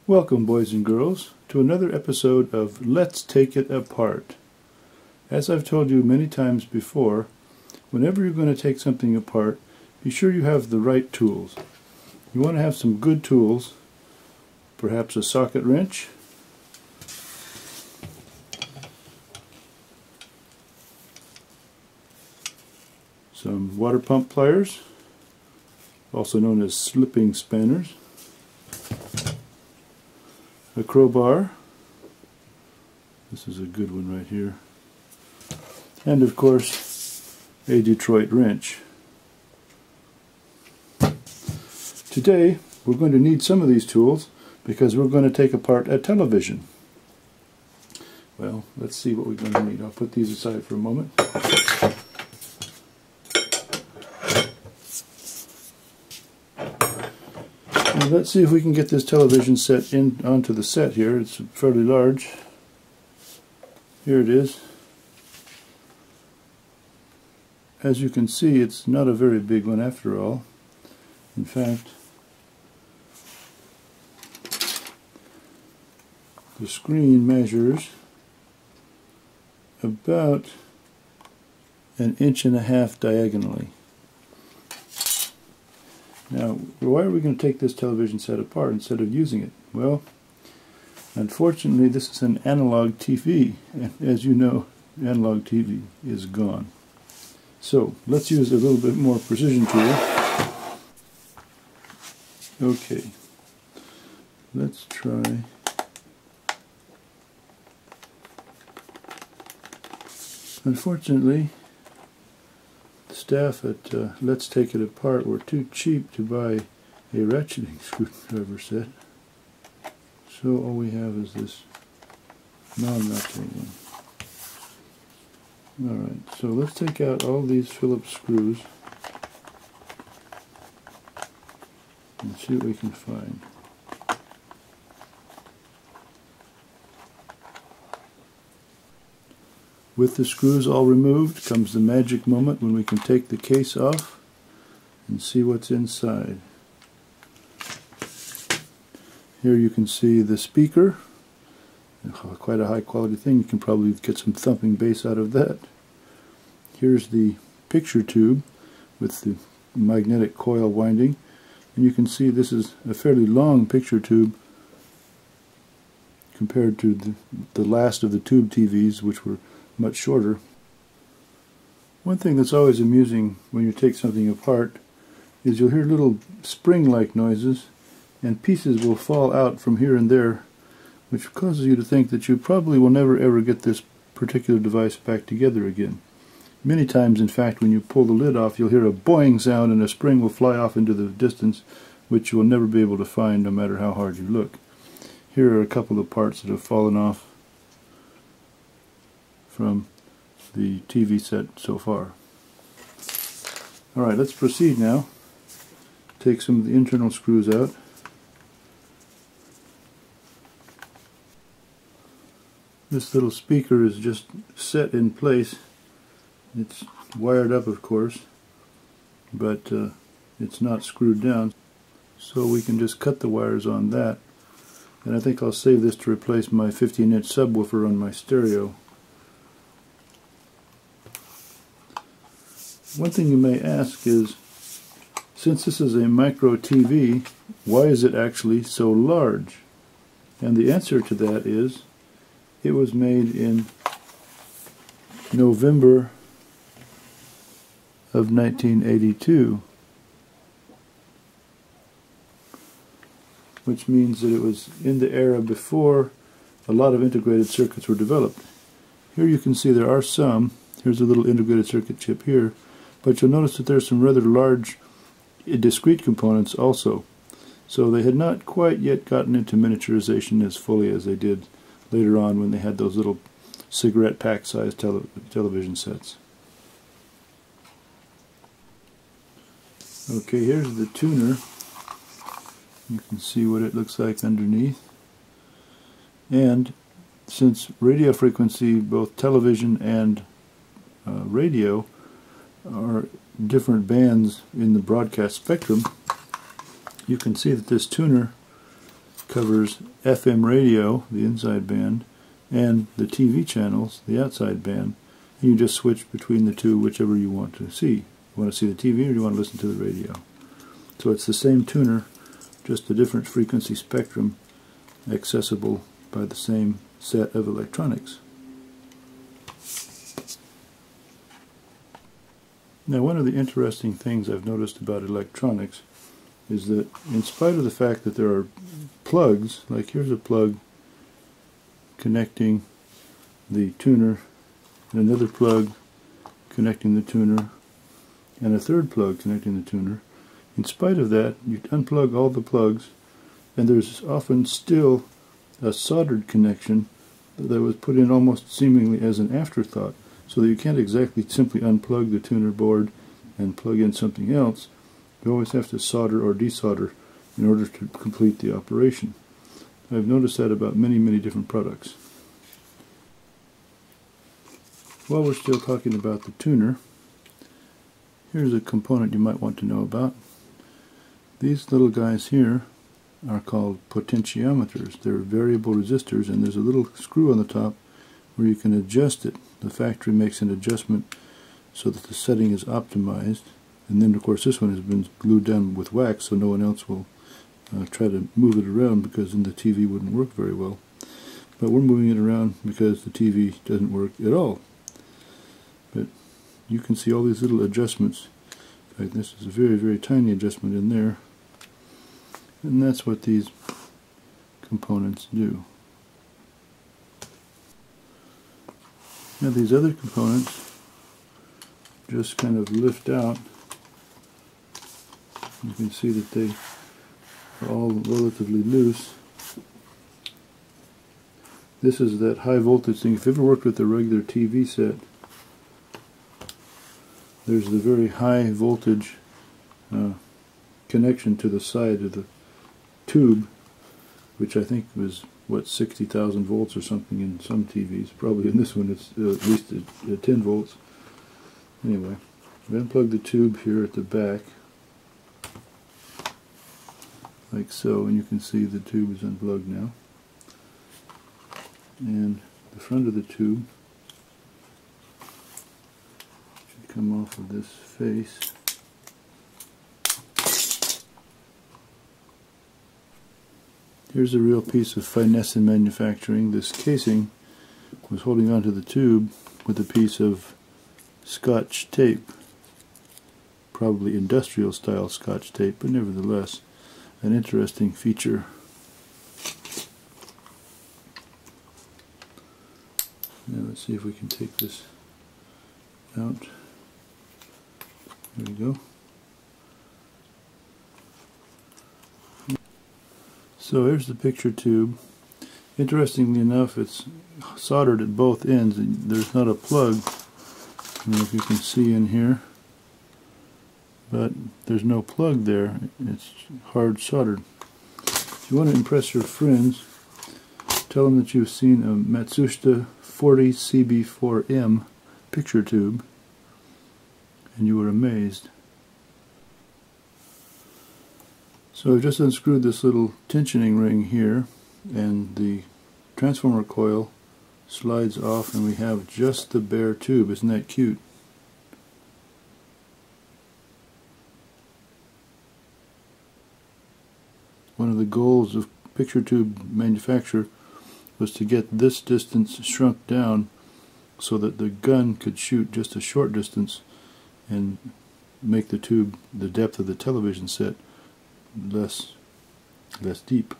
Welcome, boys and girls, to another episode of Let's Take It Apart. As I've told you many times before, whenever you're going to take something apart, be sure you have the right tools. You want to have some good tools, perhaps a socket wrench, some water pump pliers, also known as slipping spanners, a crowbar, this is a good one right here, and of course a Detroit wrench. Today we're going to need some of these tools because we're going to take apart a television. Well, let's see what we're going to need. I'll put these aside for a moment. And let's see if we can get this television set in onto the set here. It's fairly large. Here it is. As you can see, it's not a very big one after all. In fact, the screen measures about 1.5 inches diagonally. Now, why are we going to take this television set apart instead of using it? Well, unfortunately, this is an analog TV, and as you know, analog TV is gone. So, let's use a little bit more precision tool. Okay, let's try. Unfortunately, the staff at Let's Take It Apart were too cheap to buy a ratcheting screwdriver set, so all we have is this non-ratcheting one. Alright, so let's take out all these Phillips screws and see what we can find. With the screws all removed comes the magic moment when we can take the case off and see what's inside. Here you can see the speaker, quite a high quality thing. You can probably get some thumping bass out of that. Here's the picture tube with the magnetic coil winding, and you can see this is a fairly long picture tube compared to the last of the tube TVs, which were much shorter. One thing that's always amusing when you take something apart is you'll hear little spring-like noises, and pieces will fall out from here and there, which causes you to think that you probably will never ever get this particular device back together again. Many times, in fact, when you pull the lid off, you'll hear a boing sound and a spring will fly off into the distance, which you will never be able to find no matter how hard you look. Here are a couple of parts that have fallen off from the TV set so far. Alright, let's proceed now. Take some of the internal screws out. This little speaker is just set in place. It's wired up, of course, but it's not screwed down, so we can just cut the wires on that. And I think I'll save this to replace my 15-inch subwoofer on my stereo. One thing you may ask is, since this is a micro TV, why is it actually so large? And the answer to that is, it was made in November of 1982, which means that it was in the era before a lot of integrated circuits were developed. Here you can see there are some. Here's a little integrated circuit chip here, but you'll notice that there's some rather large discrete components also. So they had not quite yet gotten into miniaturization as fully as they did later on when they had those little cigarette pack sized television sets. Okay, here's the tuner. You can see what it looks like underneath. And since radio frequency, both television and radio, are different bands in the broadcast spectrum, you can see that this tuner covers FM radio, the inside band, and the TV channels, the outside band. And you just switch between the two, whichever you want to see. You want to see the TV or you want to listen to the radio. So it's the same tuner, just a different frequency spectrum, accessible by the same set of electronics. Now, one of the interesting things I've noticed about electronics is that in spite of the fact that there are plugs, like here's a plug connecting the tuner, and another plug connecting the tuner, and a third plug connecting the tuner. In spite of that, you unplug all the plugs, and there's often still a soldered connection that was put in almost seemingly as an afterthought, so that you can't exactly simply unplug the tuner board and plug in something else. You always have to solder or desolder in order to complete the operation. I've noticed that about many different products. While we're still talking about the tuner, here's a component you might want to know about. These little guys here are called potentiometers. They're variable resistors, and there's a little screw on the top where you can adjust it. The factory makes an adjustment so that the setting is optimized, and then of course this one has been glued down with wax so no one else will try to move it around, because then the TV wouldn't work very well. But we're moving it around because the TV doesn't work at all. But you can see all these little adjustments. In fact, this is a very tiny adjustment in there, and that's what these components do. Now these other components just kind of lift out. You can see that they are all relatively loose. This is that high voltage thing. If you've ever worked with a regular TV set, there's the very high voltage connection to the side of the tube, which I think was, what, 60,000 volts or something in some TVs. Probably in this one it's at least 10 volts. Anyway, we unplug the tube here at the back, like so, and you can see the tube is unplugged now. And the front of the tube should come off of this face. Here's a real piece of finesse in manufacturing. This casing was holding onto the tube with a piece of Scotch tape, probably industrial style Scotch tape, but nevertheless an interesting feature. Now let's see if we can take this out. There we go. So here's the picture tube. Interestingly enough, it's soldered at both ends. There's not a plug, I don't know if you can see in here, but there's no plug there. It's hard soldered. If you want to impress your friends, tell them that you've seen a Matsushita 40 CB4M picture tube, and you were amazed. So I've just unscrewed this little tensioning ring here, and the transformer coil slides off, and we have just the bare tube. Isn't that cute? One of the goals of picture tube manufacture was to get this distance shrunk down so that the gun could shoot just a short distance and make the tube, the depth of the television set, less deep.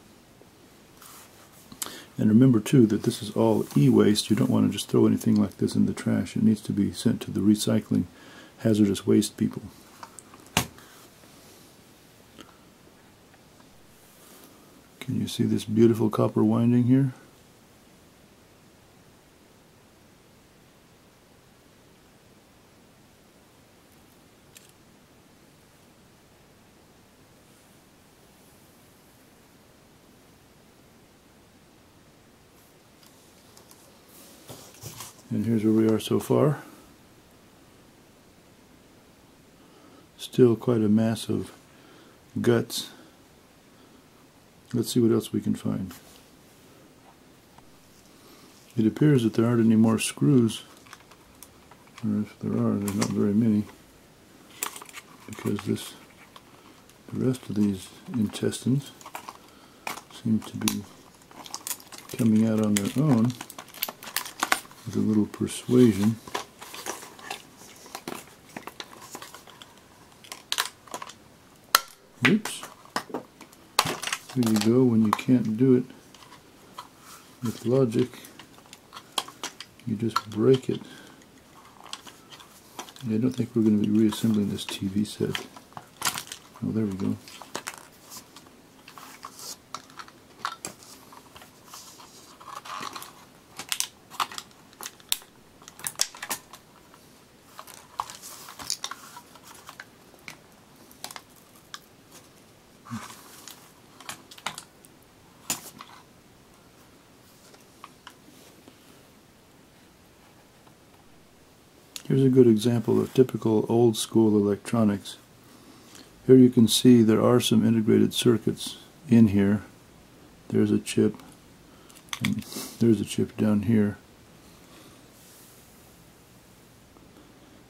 And remember too that this is all e-waste. You don't want to just throw anything like this in the trash. It needs to be sent to the recycling hazardous waste people. Can you see this beautiful copper winding here? And here's where we are so far. Still quite a mass of guts Let's see what else we can find. It appears that there aren't any more screws, or if there are, there's not very many, because the rest of these intestines seem to be coming out on their own with a little persuasion. Oops. There you go. When you can't do it with logic, you just break it. I don't think we're going to be reassembling this TV set. Oh, there we go. Here's a good example of typical old school electronics. Here you can see there are some integrated circuits in here. There's a chip, and there's a chip down here.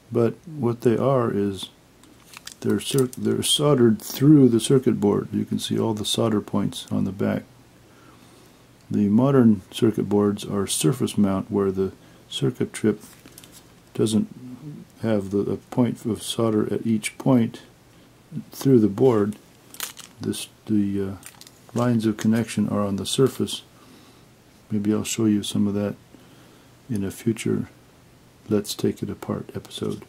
But what they are is they're soldered through the circuit board. You can see all the solder points on the back. The modern circuit boards are surface mount, where the circuit trip doesn't have a point of solder at each point through the board. The lines of connection are on the surface. Maybe I'll show you some of that in a future Let's Take It Apart episode.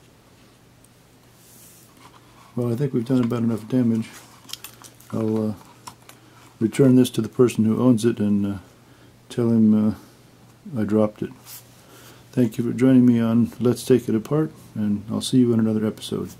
Well, I think we've done about enough damage. I'll return this to the person who owns it and tell him I dropped it. Thank you for joining me on Let's Take It Apart, and I'll see you in another episode.